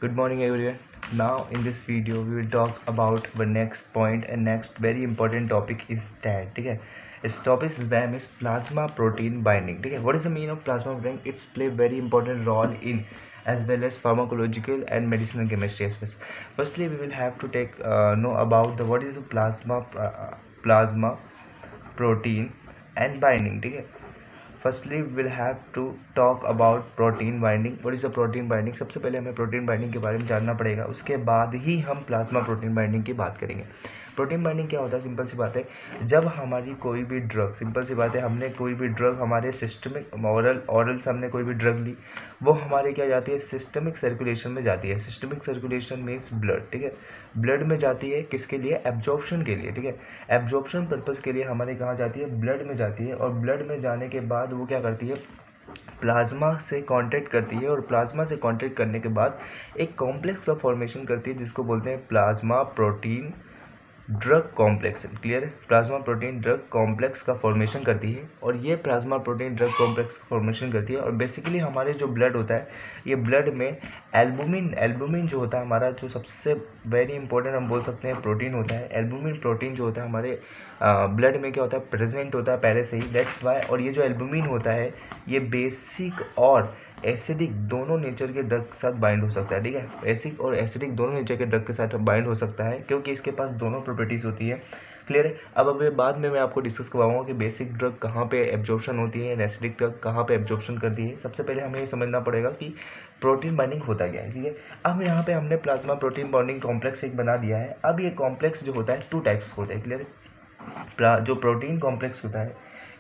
Good morning everyone. Now in this video we will talk about the next point and next very important topic is that ठीक है इस topic name is plasma protein binding. ठीक है, what is the meaning of plasma protein? It's play very important role in as well as pharmacological and medicinal chemistry aspects. Firstly we will have to take know about the what is the plasma protein and binding. ठीक है, firstly will have to talk about protein binding. What is the protein binding? सबसे पहले हमें protein binding के बारे में जानना पड़ेगा, उसके बाद ही हम प्लाज्मा प्रोटीन बाइंडिंग की बात करेंगे. प्रोटीन बाइंडिंग क्या होता है? सिंपल सी बात है, जब हमारी कोई भी ड्रग, सिंपल सी बात है, हमने कोई भी ड्रग हमारे सिस्टमिक ऑरल से हमने कोई भी ड्रग ली, वो हमारे क्या जाती है? सिस्टमिक सर्कुलेशन में जाती है. Systemic circulation means blood. ठीक है, ब्लड में जाती है किसके लिए? एब्जॉर्प्शन के लिए. ठीक है, एब्जॉर्प्शन पर्पज़ के लिए हमारे कहाँ जाती है? ब्लड में जाती है. और ब्लड में जाने के बाद वो क्या करती है? प्लाज्मा से कांटेक्ट करती है. और प्लाज्मा से कांटेक्ट करने के बाद एक कॉम्प्लेक्स का फॉर्मेशन करती है जिसको बोलते हैं plasma protein drug complex. Clear है? प्लाज्मा प्रोटीन ड्रग कॉम्प्लेक्स का फॉर्मेशन करती है. और ये प्लाज्मा प्रोटीन ड्रग कॉम्प्लेक्स का फॉर्मेशन करती है. और बेसिकली हमारे जो ब्लड होता है, ये ब्लड में एल्बुमिन जो होता है हमारा, जो सबसे वेरी इंपॉर्टेंट हम बोल सकते हैं प्रोटीन होता है. एल्बुमिन प्रोटीन जो होता है हमारे ब्लड में क्या होता है? प्रेजेंट होता है पहले से ही. That's why. और ये जो एल्बुमिन होता है ये बेसिक और एसिडिक दोनों नेचर के ड्रग के साथ बाइंड हो सकता है. ठीक है, एसिड और एसिडिक दोनों नेचर के ड्रग के साथ बाइंड हो सकता है क्योंकि इसके पास दोनों प्रॉपर्टीज़ होती है. क्लियर है? अब बाद में मैं आपको डिस्कस करवाऊंगा कि बेसिक ड्रग कहाँ पे एब्जॉर्प्शन होती है, एसिडिक ड्रग कहाँ पे एब्जॉर्प्शन करती है. सबसे पहले हमें ये समझना पड़ेगा कि प्रोटीन बाइंडिंग होता क्या है. ठीक है, अब यहाँ पे हमने प्लाज्मा प्रोटीन बॉन्डिंग कॉम्प्लेक्स एक बना दिया है. अब ये कॉम्प्लेक्स जो होता है टू टाइप्स होता है. क्लियर है? जो प्रोटीन कॉम्प्लेक्स होता है,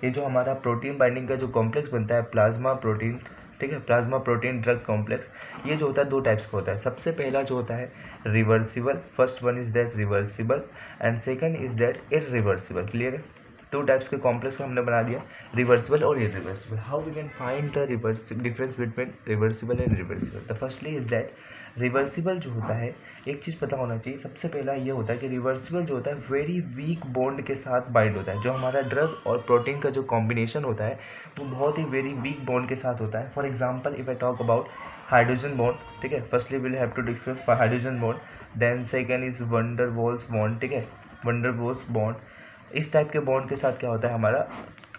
ये जो हमारा प्रोटीन बाइंडिंग का जो कॉम्प्लेक्स बनता है प्लाज्मा प्रोटीन, ठीक है, प्लाज्मा प्रोटीन ड्रग कॉम्प्लेक्स, ये जो होता है दो टाइप्स का होता है. सबसे पहला जो होता है reversible. First one is that reversible and second is that irreversible. Clear है? टू टाइप्स के कॉम्प्लेक्स को हमने बना दिया, रिवर्सिबल और irreversible. How we can find the difference between reversible and reversible? The firstly is that reversible जो होता है, एक चीज़ पता होना चाहिए. सबसे पहला ये होता है कि रिवर्सिबल जो होता है वेरी वीक बॉन्ड के साथ बाइंड होता है. जो हमारा ड्रग और प्रोटीन का जो कॉम्बिनेशन होता है वो बहुत ही वेरी वीक बॉन्ड के साथ होता है. For example if I talk about hydrogen bond. ठीक है, firstly will have to discuss hydrogen bond, then second is van der Waals bond. ठीक है, वंडर वॉल्स बॉन्ड, इस टाइप के बॉन्ड के साथ क्या होता है? हमारा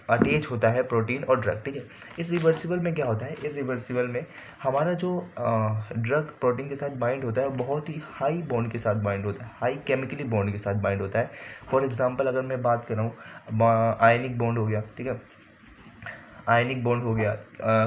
अटैच होता है प्रोटीन और ड्रग. ठीक है, इरिवर्सिबल में क्या होता है? इरिवर्सिबल में हमारा जो ड्रग प्रोटीन के साथ बाइंड होता है बहुत ही हाई बॉन्ड के साथ बाइंड होता है, हाई केमिकली बॉन्ड के साथ बाइंड होता है. फॉर एग्जांपल अगर मैं बात कर रहा हूँ, आयनिक बॉन्ड हो गया. ठीक है, आयनिक बॉन्ड हो गया,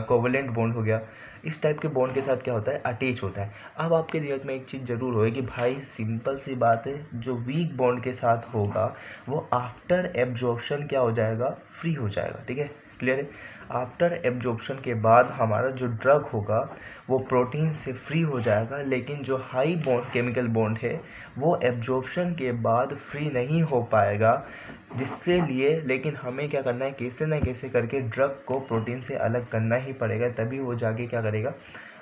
कोवलेंट बॉन्ड हो गया, इस टाइप के बॉन्ड के साथ क्या होता है? अटैच होता है. अब आपके दिमाग में एक चीज़ जरूर होगी कि भाई सिंपल सी बात है, जो वीक बॉन्ड के साथ होगा वो आफ्टर एब्जॉर्प्शन क्या हो जाएगा? फ्री हो जाएगा. ठीक है, क्लियर है? आफ्टर एब्जॉर्प्शन के बाद हमारा जो ड्रग होगा वो प्रोटीन से फ्री हो जाएगा, लेकिन जो हाई बॉन्ड केमिकल बॉन्ड है वो एब्जॉर्प्शन के बाद फ्री नहीं हो पाएगा. जिसके लिए लेकिन हमें क्या करना है? कैसे ना कैसे करके ड्रग को प्रोटीन से अलग करना ही पड़ेगा, तभी वो जाके क्या करेगा?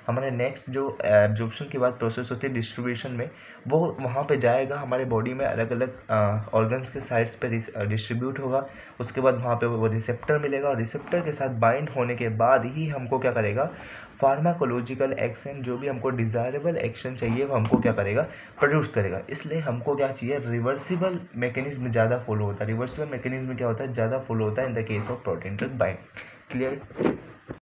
हमारे नेक्स्ट जो एब्जॉर्प्शन के बाद प्रोसेस होती है डिस्ट्रीब्यूशन में, वो वहाँ पे जाएगा, हमारे बॉडी में अलग अलग ऑर्गन्स के साइड्स पे डिस्ट्रीब्यूट होगा. उसके बाद वहाँ पे वो रिसेप्टर मिलेगा और रिसेप्टर के साथ बाइंड होने के बाद ही हमको क्या करेगा? फार्माकोलॉजिकल एक्शन, जो भी हमको डिज़ायरेबल एक्शन चाहिए वो हमको क्या करेगा? प्रोड्यूस करेगा. इसलिए हमको क्या चाहिए? रिवर्सिबल मैकेनिज्म ज़्यादा फॉलो होता है. रिवर्सिबल मैकेनिज्म क्या होता है? ज़्यादा फॉलो होता है in the case of protein drug bind. Clear?